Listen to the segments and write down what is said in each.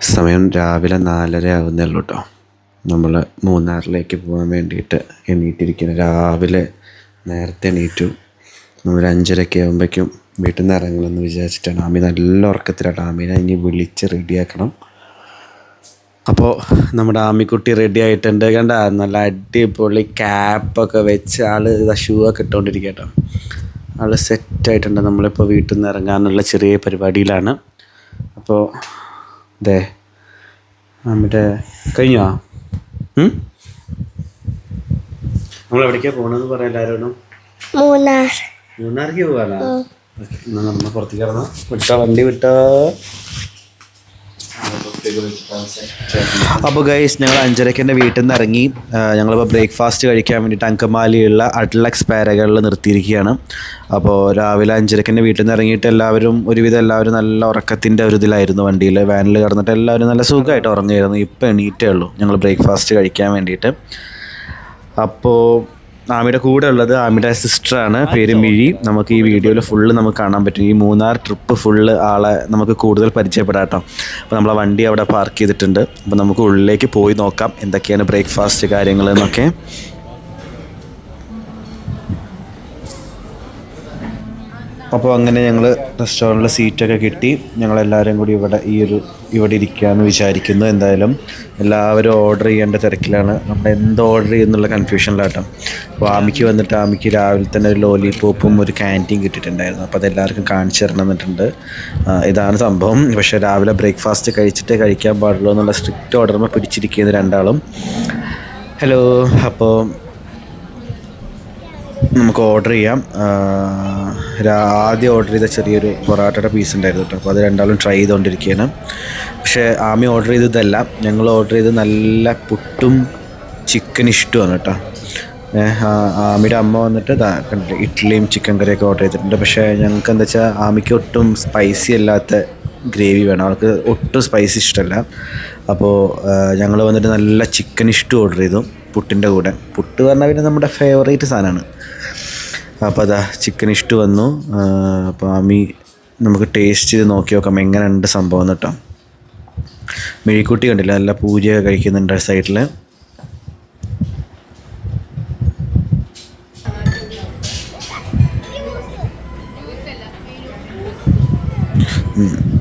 സമയം രാവിലെ 4:30 ആവുന്നേ ഉള്ളൂ കേട്ടോ. നമ്മൾ മൂന്നാറിലേക്ക് പോകാൻ വേണ്ടിയിട്ട് എണീറ്റിരിക്കുന്നത്. രാവിലെ നേരത്തെ എണീറ്റു. നമ്മൾ 5:30 ആകുമ്പോഴേക്കും വീട്ടിൽ നിന്ന് ഇറങ്ങണമെന്ന് വിചാരിച്ചിട്ടാണ്. ആമി നല്ല ഉറക്കത്തിലാണ്. ആമീനെ ഇനി വിളിച്ച് റെഡിയാക്കണം. അപ്പോൾ നമ്മുടെ ആമിക്കുട്ടി റെഡി ആയിട്ടുണ്ട്. കണ്ട നല്ല അടിപൊളി ക്യാപ്പൊക്കെ വെച്ച് ആൾ ഷൂ ഒക്കെ ഇട്ടുകൊണ്ടിരിക്കുക കേട്ടോ. ആൾ സെറ്റായിട്ടുണ്ട്. നമ്മളിപ്പോൾ വീട്ടിൽ നിന്ന് ഇറങ്ങാനുള്ള ചെറിയ പരിപാടിയിലാണ്. അപ്പോൾ അതെ നമ്മുടെ കഴിഞ്ഞോ? നമ്മൾ എവിടേക്കാണ് പോകണമെന്ന് പറയാം എല്ലാവരോടും. മൂന്നാർക്ക് പോകാനാ? എന്നാൽ നമ്മൾ പുറത്തേക്ക് ഇറങ്ങാം. വിട്ടോ, വണ്ടി വിട്ടോ. അപ്പോൾ ഗൈസ്, ഞങ്ങൾ 5:30 എൻ്റെ വീട്ടിൽ നിന്ന് ഇറങ്ങി. ഞങ്ങളിപ്പോൾ ബ്രേക്ക്ഫാസ്റ്റ് കഴിക്കാൻ വേണ്ടിയിട്ട് അങ്കമാലിയുള്ള അഡ്ലക്സ് പാരകളിൽ നിർത്തിയിരിക്കുകയാണ്. അപ്പോൾ രാവിലെ 5:30 എൻ്റെ വീട്ടിൽ നിന്ന് ഇറങ്ങിയിട്ട് ഒരുവിധം എല്ലാവരും നല്ല ഉറക്കത്തിൻ്റെ ഒരു ഇതിലായിരുന്നു. വണ്ടിയിൽ വാനിൽ കിടന്നിട്ട് എല്ലാവരും നല്ല സുഖമായിട്ട് ഉറങ്ങിയിരുന്നു. ഇപ്പോൾ എണീറ്റേ ഉള്ളൂ ഞങ്ങൾ ബ്രേക്ക്ഫാസ്റ്റ് കഴിക്കാൻ വേണ്ടിയിട്ട്. അപ്പോൾ ആമിയുടെ കൂടെ ഉള്ളത് ആമിയുടെ സിസ്റ്ററാണ്, പേര് മിഴി. നമുക്ക് ഈ വീഡിയോയിൽ ഫുള്ള് നമുക്ക് കാണാൻ പറ്റും. ഈ മൂന്നാർ ട്രിപ്പ് ഫുള്ള് ആളെ നമുക്ക് കൂടുതൽ പരിചയപ്പെടാം കേട്ടോ. അപ്പോൾ നമ്മളെ വണ്ടി അവിടെ പാർക്ക് ചെയ്തിട്ടുണ്ട്. അപ്പോൾ നമുക്ക് ഉള്ളിലേക്ക് പോയി നോക്കാം എന്തൊക്കെയാണ് ബ്രേക്ക്ഫാസ്റ്റ് കാര്യങ്ങൾ എന്നൊക്കെ. അപ്പോൾ അങ്ങനെ ഞങ്ങൾ റെസ്റ്റോറൻറ്റിൽ സീറ്റൊക്കെ കിട്ടി. ഞങ്ങളെല്ലാവരും കൂടി ഇവിടെ ഇരിക്കാമെന്ന് വിചാരിക്കുന്നു. എന്തായാലും എല്ലാവരും ഓർഡർ ചെയ്യേണ്ട തിരക്കിലാണ്. നമ്മൾ എന്ത് ഓർഡർ ചെയ്യുന്നുള്ള കൺഫ്യൂഷനിലാട്ടോ. അപ്പോൾ ആമിക്ക് രാവിലെ തന്നെ ഒരു ലോലിപോപ്പും ഒരു ക്യാൻറ്റീൻ കിട്ടിയിട്ടുണ്ടായിരുന്നു. അപ്പോൾ അതെല്ലാവർക്കും കാണിച്ചു തരണം എന്നിട്ടുണ്ട്. ഇതാണ് സംഭവം. പക്ഷേ രാവിലെ ബ്രേക്ക്ഫാസ്റ്റ് കഴിച്ചിട്ടേ കഴിക്കാൻ പാടുള്ളൂ എന്നുള്ള സ്ട്രിക്റ്റ് ഓർഡറുമ്പോൾ പിടിച്ചിരിക്കുന്നത് രണ്ടാളും. ഹലോ, അപ്പോൾ നമുക്ക് ഓർഡർ ചെയ്യാം. ആദ്യം ഓർഡർ ചെയ്ത ചെറിയൊരു പൊറാട്ടയുടെ പീസ് ഉണ്ടായിരുന്നു കേട്ടോ. അപ്പോൾ അത് രണ്ടാളും ട്രൈ ചെയ്തുകൊണ്ടിരിക്കുകയാണ്. പക്ഷേ ആമി ഓർഡർ ചെയ്തതല്ല, ഞങ്ങൾ ഓർഡർ ചെയ്ത് നല്ല പുട്ടും ചിക്കൻ ഇഷ്ടമാണ് കേട്ടോ. ആമിയുടെ അമ്മ വന്നിട്ട് കണ്ടില്ല ഇഡ്ഡലിയും ചിക്കൻ കറിയൊക്കെ ഓർഡർ ചെയ്തിട്ടുണ്ട്. പക്ഷേ ഞങ്ങൾക്ക് എന്താ വെച്ചാൽ ആമിക്ക് ഒട്ടും സ്പൈസി അല്ലാത്ത ഗ്രേവി വേണം. അവൾക്ക് ഒട്ടും സ്പൈസി ഇഷ്ടമല്ല. അപ്പോൾ ഞങ്ങൾ വന്നിട്ട് നല്ല ചിക്കൻ ഇഷ്ടം ഓർഡർ ചെയ്തു പുട്ടിൻ്റെ കൂടെ. പുട്ട് പറഞ്ഞാൽ പിന്നെ നമ്മുടെ ഫേവറേറ്റ് സാധനമാണ്. അപ്പോൾ അതാ ചിക്കൻ ഇഷ്ടം വന്നു. അപ്പോൾ ആമി നമുക്ക് ടേസ്റ്റ് ചെയ്ത് നോക്കി നോക്കാം എങ്ങനെയുണ്ട് സംഭവം കേട്ടോ. മെഴുക്കുട്ടി കണ്ടില്ല നല്ല പൂജയൊക്കെ കഴിക്കുന്നുണ്ട് സൈഡിൽ.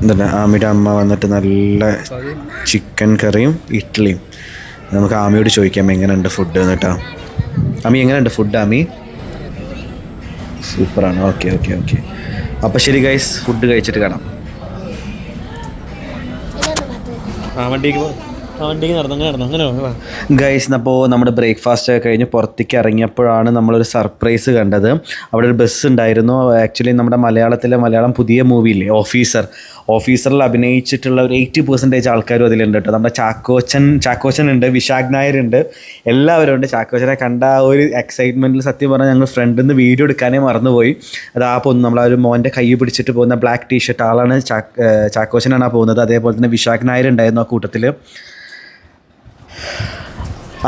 എന്താ ആമിയുടെ അമ്മ വന്നിട്ട് നല്ല ചിക്കൻ കറിയും ഇഡ്ഡലിയും. നമുക്ക് ആമിയോട് ചോദിക്കാം എങ്ങനെയുണ്ട് ഫുഡ് എന്നിട്ടോ. ആമി എങ്ങനെയുണ്ട് ഫുഡ്? ആമി സൂപ്പറാണ്. ഓക്കെ. അപ്പോൾ ശരി ഗൈസ്, ഫുഡ് കഴിച്ചിട്ട് കാണാം. വണ്ടിക്ക് നടന്നു അങ്ങനെ ഗൈസ്. അപ്പോൾ നമ്മുടെ ബ്രേക്ക്ഫാസ്റ്റ് ഒക്കെ കഴിഞ്ഞ് പുറത്തേക്ക് ഇറങ്ങിയപ്പോഴാണ് നമ്മളൊരു സർപ്രൈസ് കണ്ടത്. അവിടെ ഒരു ബസ് ഉണ്ടായിരുന്നു. ആക്ച്വലി നമ്മുടെ മലയാളം പുതിയ മൂവിയില്ലേ ഓഫീസറിൽ അഭിനയിച്ചിട്ടുള്ള ഒരു 80% ആൾക്കാരും അതിലുണ്ട് കേട്ടോ. നമ്മുടെ ചാക്കോച്ചൻ ഉണ്ട്, വിശാഖ് നായർ ഉണ്ട്, എല്ലാവരും ഉണ്ട്. ചാക്കോച്ചനെ കണ്ട ആ ഒരു എക്സൈറ്റ്മെൻറ്റിൽ സത്യം പറഞ്ഞാൽ ഞങ്ങൾ ഫ്രണ്ടിൽ നിന്ന് വീഡിയോ എടുക്കാനേ മറന്നുപോയി. അത് നമ്മളാ ഒരു മോൻ്റെ കൈ പിടിച്ചിട്ട് പോകുന്ന ബ്ലാക്ക് ടീഷർട്ട് ആളാണ് ചാക്കോച്ചനാണ് ആ പോകുന്നത്. അതേപോലെ തന്നെ വിശാഖ് നായർ ഉണ്ടായിരുന്നു ആ കൂട്ടത്തിൽ.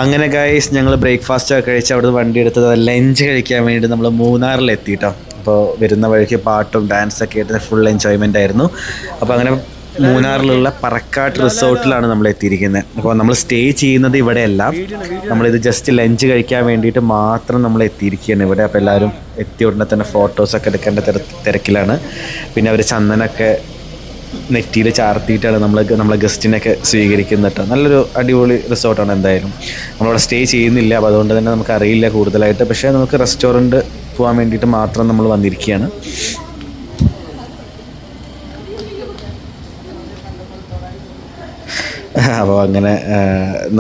അങ്ങനെ ഗൈസ്, ഞങ്ങൾ ബ്രേക്ക്ഫാസ്റ്റ് ഒക്കെ കഴിച്ച് അവിടുന്ന് വണ്ടി എടുത്തത് ലഞ്ച് കഴിക്കാൻ വേണ്ടിയിട്ട് നമ്മൾ മൂന്നാറിലെത്തി കേട്ടോ. അപ്പോൾ വരുന്ന വഴിക്ക് പാട്ടും ഡാൻസൊക്കെ ആയിട്ട് ഫുൾ എൻജോയ്മെൻ്റ് ആയിരുന്നു. അപ്പോൾ അങ്ങനെ മൂന്നാറിലുള്ള പറക്കാട്ട് റിസോർട്ടിലാണ് നമ്മൾ എത്തിയിരിക്കുന്നത്. അപ്പോൾ നമ്മൾ സ്റ്റേ ചെയ്യുന്നത് ഇവിടെയല്ല, നമ്മളിത് ജസ്റ്റ് ലഞ്ച് കഴിക്കാൻ വേണ്ടിയിട്ട് മാത്രം നമ്മൾ എത്തിയിരിക്കുകയാണ് ഇവിടെ. അപ്പോൾ എല്ലാവരും എത്തിയ ഉടനെ തന്നെ ഫോട്ടോസൊക്കെ എടുക്കേണ്ട തിരക്കിലാണ്. പിന്നെ അവർ ചന്ദനൊക്കെ നെറ്റിയിൽ ചാർത്തിയിട്ടാണ് നമ്മളെ ഗസ്റ്റിനൊക്കെ സ്വീകരിക്കുന്നത് കേട്ടോ. നല്ലൊരു അടിപൊളി റിസോർട്ടാണ്. എന്തായാലും നമ്മളവിടെ സ്റ്റേ ചെയ്യുന്നില്ല, അപ്പോൾ അതുകൊണ്ട് തന്നെ നമുക്ക് അറിയില്ല കൂടുതലായിട്ട്. പക്ഷേ നമുക്ക് റെസ്റ്റോറൻറ്റ് പോകാൻ വേണ്ടിയിട്ട് മാത്രം നമ്മൾ വന്നിരിക്കുകയാണ്. അപ്പോൾ അങ്ങനെ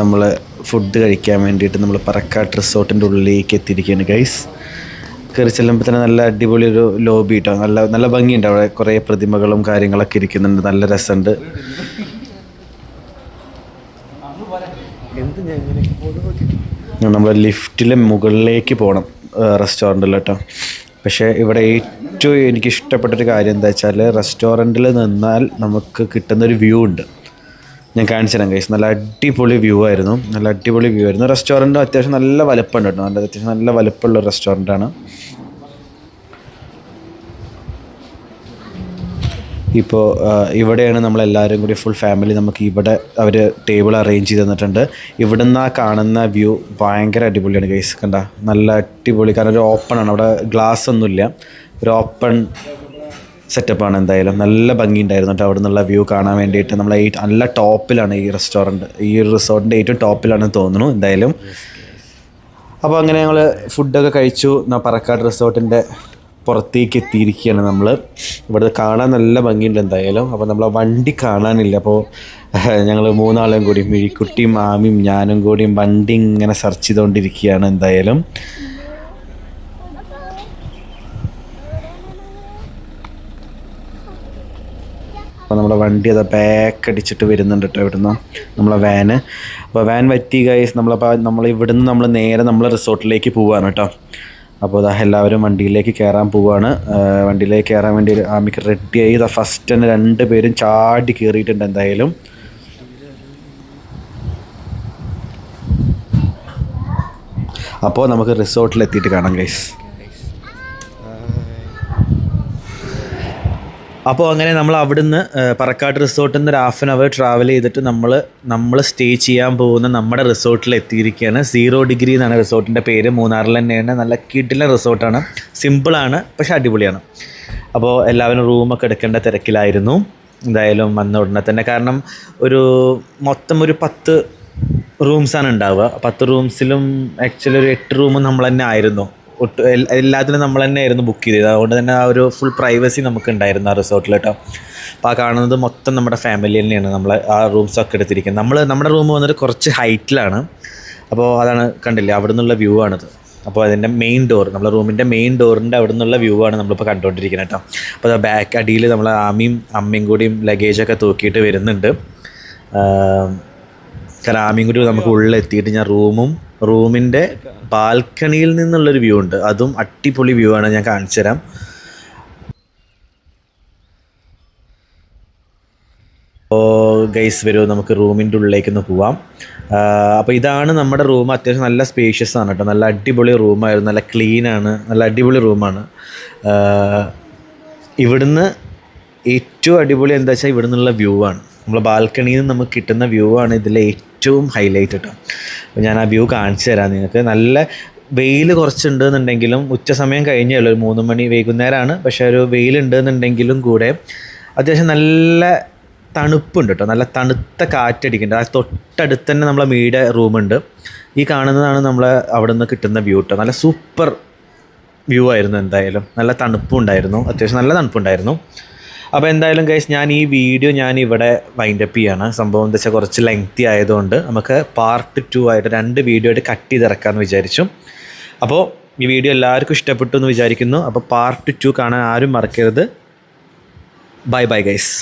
നമ്മൾ ഫുഡ് കഴിക്കാൻ വേണ്ടിയിട്ട് നമ്മൾ പറക്കാട്ട് റിസോർട്ടിൻ്റെ ഉള്ളിലേക്ക് എത്തിയിരിക്കുകയാണ് ഗൈസ്. കയറി ചെല്ലുമ്പോൾ തന്നെ നല്ല അടിപൊളി ഒരു ലോബി കേട്ടോ. നല്ല ഭംഗിയുണ്ട്. അവിടെ കുറേ പ്രതിമകളും കാര്യങ്ങളൊക്കെ ഇരിക്കുന്നുണ്ട്. നല്ല രസമുണ്ട്. നമ്മൾ ലിഫ്റ്റിൽ മുകളിലേക്ക് പോകണം റെസ്റ്റോറൻറ്റിൽ കേട്ടോ. പക്ഷേ ഇവിടെ ഏറ്റവും എനിക്ക് ഇഷ്ടപ്പെട്ടൊരു കാര്യം എന്താ വെച്ചാൽ റെസ്റ്റോറൻറ്റിൽ നിന്നാൽ നമുക്ക് കിട്ടുന്നൊരു വ്യൂ ഉണ്ട്. ഞാൻ കാണിച്ചു തരാം ഗൈസ്. നല്ല അടിപൊളി വ്യൂ ആയിരുന്നു. റെസ്റ്റോറൻറ്റ് അത്യാവശ്യം നല്ല വലുപ്പമുണ്ട് കേട്ടോ. അത്യാവശ്യം നല്ല വലുപ്പമുള്ള റെസ്റ്റോറൻറ്റാണ്. ഇപ്പോൾ ഇവിടെയാണ് നമ്മളെല്ലാവരും കൂടി ഫുൾ ഫാമിലി നമുക്ക് ഇവിടെ അവർ ടേബിൾ അറേഞ്ച് ചെയ്ത് തന്നിട്ടുണ്ട്. ഇവിടുന്ന് ആ കാണുന്ന വ്യൂ ഭയങ്കര അടിപൊളിയാണ് ഗൈസ്. കണ്ട നല്ല അടിപൊളി, കാരണം ഒരു ഓപ്പണാണ്, അവിടെ ഗ്ലാസ് ഒന്നുമില്ല, ഒരു ഓപ്പൺ സെറ്റപ്പാണ്. എന്തായാലും നല്ല ഭംഗിയുണ്ടായിരുന്നു കേട്ടോ അവിടെ നിന്നുള്ള വ്യൂ കാണാൻ വേണ്ടിയിട്ട്. നമ്മൾ നല്ല ടോപ്പിലാണ് ഈ റെസ്റ്റോറൻറ്റ്, ഈ ഒരു റിസോർട്ടിൻ്റെ ഏറ്റവും ടോപ്പിലാണെന്ന് തോന്നുന്നു എന്തായാലും. അപ്പോൾ അങ്ങനെ ഞങ്ങൾ ഫുഡൊക്കെ കഴിച്ചു. പറക്കാട് റിസോർട്ടിൻ്റെ പുറത്തേക്ക് എത്തിയിരിക്കുകയാണ് നമ്മൾ. ഇവിടെ കാണാൻ നല്ല ഭംഗിയുണ്ട് എന്തായാലും. അപ്പോൾ നമ്മളെ വണ്ടി കാണാനില്ല. അപ്പോൾ ഞങ്ങൾ മൂന്നാളും കൂടി, മിഴിക്കുട്ടിയും ആമിയും ഞാനും കൂടിയും വണ്ടി ഇങ്ങനെ സെർച്ച് ചെയ്തുകൊണ്ടിരിക്കുകയാണ് എന്തായാലും. അപ്പോൾ നമ്മളെ വണ്ടി അത് ബാക്ക് അടിച്ചിട്ട് വരുന്നുണ്ട് കേട്ടോ ഇവിടുന്ന് നമ്മളെ വാന്. അപ്പോൾ വാൻ പറ്റി ഗൈസ്. നമ്മൾ ഇവിടുന്ന് നമ്മൾ നേരെ നമ്മൾ റിസോർട്ടിലേക്ക് പോവുകയാണ് കേട്ടോ. അപ്പോൾ ഇതാ എല്ലാവരും വണ്ടിയിലേക്ക് കയറാൻ പോവുകയാണ്. വണ്ടിയിലേക്ക് കയറാൻ വേണ്ടി ആമിക്ക് റെഡിയായി. ഇതാ ഫസ്റ്റ് തന്നെ 2 പേരും ചാടി കയറിയിട്ടുണ്ട് എന്തായാലും. അപ്പോൾ നമുക്ക് റിസോർട്ടിലെത്തിയിട്ട് കാണാം ഗൈസ്. അപ്പോൾ അങ്ങനെ നമ്മൾ അവിടുന്ന് പറക്കാട് റിസോർട്ടിൽ നിന്ന് ഒരു 1/2 hour ട്രാവൽ ചെയ്തിട്ട് നമ്മൾ സ്റ്റേ ചെയ്യാൻ പോകുന്ന നമ്മുടെ റിസോർട്ടിൽ എത്തിയിരിക്കുകയാണ്. 0 ഡിഗ്രി എന്നാണ് റിസോർട്ടിൻ്റെ പേര്. മൂന്നാറിൽ തന്നെയാണ്. നല്ല കിടിലൻ റിസോർട്ടാണ്. സിമ്പിളാണ് പക്ഷേ അടിപൊളിയാണ്. അപ്പോൾ എല്ലാവരും റൂമൊക്കെ എടുക്കേണ്ട തിരക്കിലായിരുന്നു എന്തായാലും വന്ന ഉടനെ തന്നെ. കാരണം മൊത്തം ഒരു 10 റൂംസാണ് ഉണ്ടാവുക. 10 റൂംസിലും ആക്ച്വലി ഒരു 8 റൂമും നമ്മൾ തന്നെ ആയിരുന്നു. എല്ലാത്തിനും നമ്മൾ തന്നെയായിരുന്നു ബുക്ക് ചെയ്തത്. അതുകൊണ്ട് തന്നെ ആ ഒരു ഫുൾ പ്രൈവസി നമുക്ക് ഉണ്ടായിരുന്നു ആ റിസോർട്ടിൽ കേട്ടോ. അപ്പോൾ ആ കാണുന്നത് മൊത്തം നമ്മുടെ ഫാമിലി തന്നെയാണ് നമ്മൾ ആ റൂംസൊക്കെ എടുത്തിരിക്കുന്നത്. നമ്മുടെ റൂം വന്നിട്ട് കുറച്ച് ഹൈറ്റിലാണ്. അപ്പോൾ അതാണ് കണ്ടില്ലേ, അവിടെ നിന്നുള്ള വ്യൂ ആണിത്. അപ്പോൾ അതിൻ്റെ മെയിൻ ഡോർ, നമ്മുടെ റൂമിൻ്റെ മെയിൻ ഡോറിൻ്റെ അവിടെ നിന്നുള്ള വ്യൂ ആണ് നമ്മളിപ്പോൾ കണ്ടുകൊണ്ടിരിക്കുന്നത് കേട്ടോ. അപ്പോൾ അത് ബാക്ക് അടിയിൽ നമ്മൾ അമ്മയും കൂടിയും ലഗേജൊക്കെ തൂക്കിയിട്ട് വരുന്നുണ്ട്. കാരണം ആമിയും കൂടി നമുക്ക് ഉള്ളിലെത്തിയിട്ട് ഞാൻ റൂമിൻ്റെ ബാൽക്കണിയിൽ നിന്നുള്ളൊരു വ്യൂ ഉണ്ട്. അതും അടിപൊളി വ്യൂ ആണ്, ഞാൻ കാണിച്ചു തരാം. അപ്പോൾ ഗൈസ് വരൂ, നമുക്ക് റൂമിൻ്റെ ഉള്ളിലേക്കൊന്ന് പോവാം. അപ്പോൾ ഇതാണ് നമ്മുടെ റൂം. അത്യാവശ്യം നല്ല സ്പേഷ്യസ് ആണ് കേട്ടോ. നല്ല അടിപൊളി റൂമായിരുന്നു. നല്ല ക്ലീനാണ്. നല്ല അടിപൊളി റൂമാണ്. ഇവിടുന്ന് ഏറ്റവും അടിപൊളി എന്താ വെച്ചാൽ ഇവിടെ നിന്നുള്ള വ്യൂ ആണ്. നമ്മൾ ബാൽക്കണിയിൽ നിന്ന് നമുക്ക് കിട്ടുന്ന വ്യൂ ആണ് ഇതിലെ ഏറ്റവും ഹൈലൈറ്റ് കേട്ടോ. അപ്പോൾ ഞാൻ ആ വ്യൂ കാണിച്ചു തരാം നിങ്ങൾക്ക്. നല്ല വെയിൽ കുറച്ചുണ്ടെന്നുണ്ടെങ്കിലും ഉച്ച സമയം കഴിഞ്ഞേ ഉള്ളൂ, ഒരു 3 മണി വൈകുന്നേരമാണ്. പക്ഷേ ഒരു വെയിലുണ്ടെന്നുണ്ടെങ്കിലും കൂടെ അത്യാവശ്യം നല്ല തണുപ്പുണ്ട് കേട്ടോ. നല്ല തണുത്ത കാറ്റടിക്കുന്നുണ്ട്. ആ തൊട്ടടുത്ത് തന്നെ നമ്മളെ മീഡിയ റൂമുണ്ട്. ഈ കാണുന്നതാണ് നമ്മളെ അവിടെ നിന്ന് കിട്ടുന്ന വ്യൂ കേട്ടോ. നല്ല സൂപ്പർ വ്യൂ ആയിരുന്നു എന്തായാലും. നല്ല തണുപ്പും ഉണ്ടായിരുന്നു, അത്യാവശ്യം നല്ല തണുപ്പുണ്ടായിരുന്നു. അപ്പോൾ എന്തായാലും ഗൈസ്, ഞാൻ ഈ വീഡിയോ ഇവിടെ വൈൻഡപ്പ് ചെയ്യാണ്. സംഭവം എന്താ വെച്ചാൽ കുറച്ച് ലെങ്തി ആയതുകൊണ്ട് നമുക്ക് പാർട്ട് 2 ആയിട്ട് 2 വീഡിയോ ആയിട്ട് കട്ട് ചെയ്തിറക്കാമെന്ന് വിചാരിച്ചു. അപ്പോൾ ഈ വീഡിയോ എല്ലാവർക്കും ഇഷ്ടപ്പെട്ടു എന്ന് വിചാരിക്കുന്നു. അപ്പോൾ പാർട്ട് 2 കാണാൻ ആരും മറക്കരുത്. Bye bye guys.